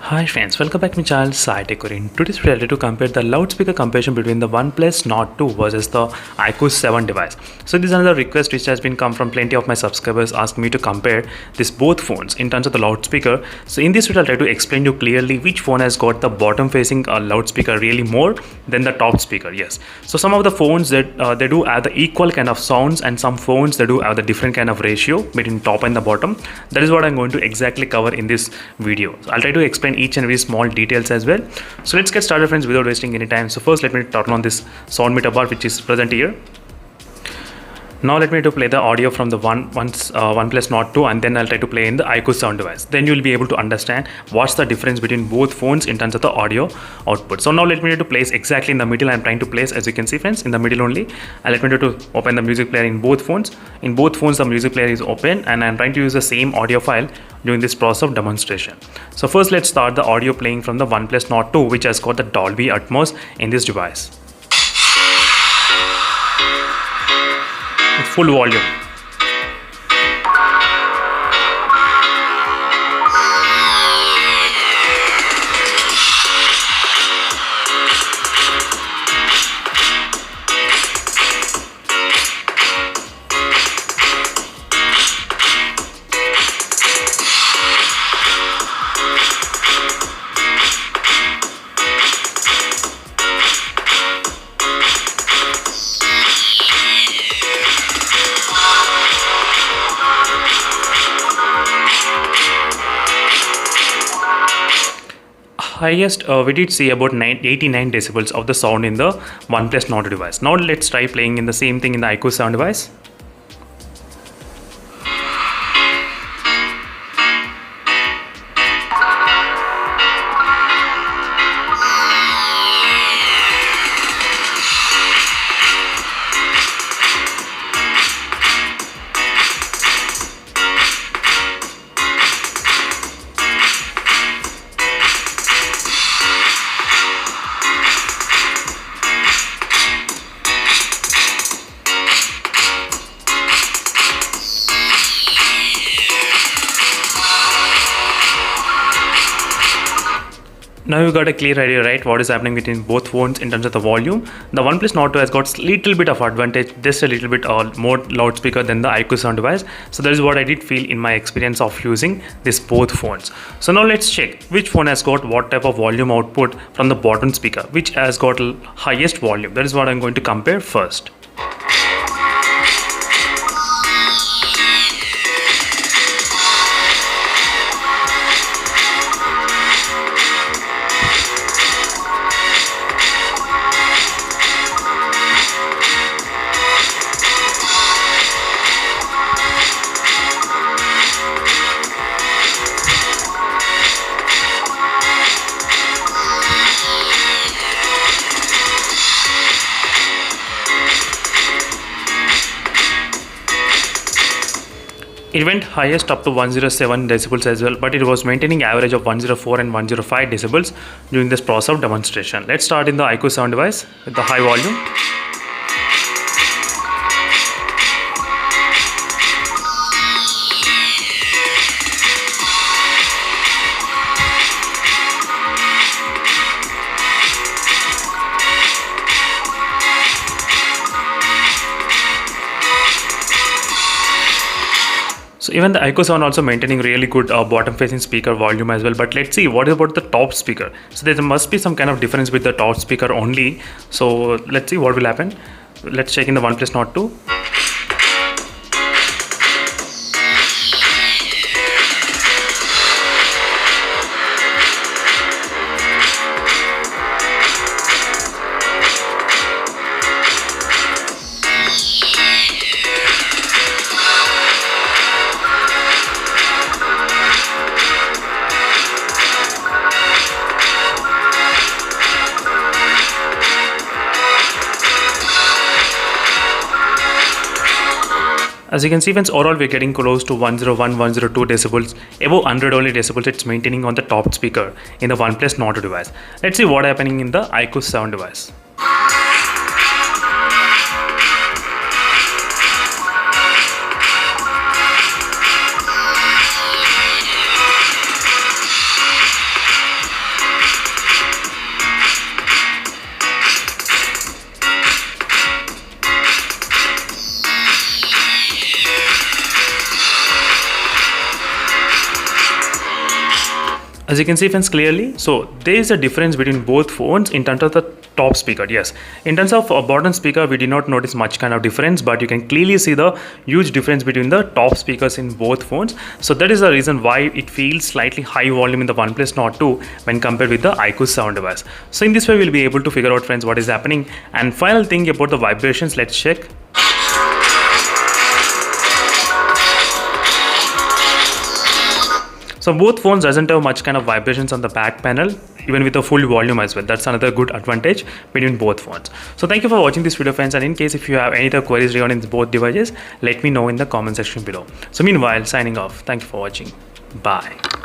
Hi friends, welcome back to my channel SciTech. In today's video, I'd like to compare the loudspeaker comparison between the Oneplus Nord 2 versus the iQOO 7 device. So this is another request which has been come from plenty of my subscribers asking me to compare these both phones in terms of the loudspeaker. So in this video, I'll try to explain you clearly which phone has got the bottom facing loudspeaker really more than the top speaker. Yes. So some of the phones that they do have the equal kind of sounds, and some phones they do have the different kind of ratio between top and the bottom. That is what I'm going to exactly cover in this video. So I'll try to explain each and every small details as well. So let's get started friends without wasting any time. So first let me turn on this sound meter bar which is present here. Now let me play the audio from the OnePlus Nord 2, and then I'll try to play in the iQOO 7 device. Then you'll be able to understand what's the difference between both phones in terms of the audio output. So now let me place exactly in the middle. I'm trying to place, as you can see friends, in the middle only. And let me to open the music player in both phones. In both phones the music player is open, and I'm trying to use the same audio file during this process of demonstration. So first let's start the audio playing from the OnePlus Nord 2, which has got the Dolby Atmos in this device. Full volume. Highest we did see about 89 decibels of the sound in the OnePlus Nord device. Now let's try playing in the same thing in the iQOO 7 device. Now you got a clear idea, right, what is happening between both phones in terms of the volume. The OnePlus Nord 2 has got little bit of advantage, just a little bit more loudspeaker than the iQOO 7 device. So that is what I did feel in my experience of using these both phones. So now let's check which phone has got what type of volume output from the bottom speaker, which has got highest volume. That is what I'm going to compare first. It went highest up to 107 decibels as well, but it was maintaining average of 104 and 105 decibels during this process of demonstration. Let's start in the iQOO 7 device with the high volume. So even the iQOO 7 also maintaining really good bottom facing speaker volume as well. But let's see what about the top speaker. So there must be some kind of difference with the top speaker only. So let's see what will happen. Let's check in the OnePlus Nord 2. As you can see friends, overall we're getting close to 101, 102 decibels, above 100 only decibels it's maintaining on the top speaker in the OnePlus Nord device. Let's see what happening in the iQOO 7 device. As you can see friends clearly, so there is a difference between both phones in terms of the top speaker. Yes, in terms of bottom speaker we did not notice much kind of difference, but you can clearly see the huge difference between the top speakers in both phones. So that is the reason why it feels slightly high volume in the Oneplus Nord 2 when compared with the iQOO 7 device. So in this way we'll be able to figure out friends what is happening. And final thing about the vibrations, let's check. So both phones doesn't have much kind of vibrations on the back panel, even with the full volume as well. That's another good advantage between both phones. So thank you for watching this video friends, and in case if you have any other queries regarding both devices, let me know in the comment section below. So meanwhile, signing off. Thank you for watching. Bye.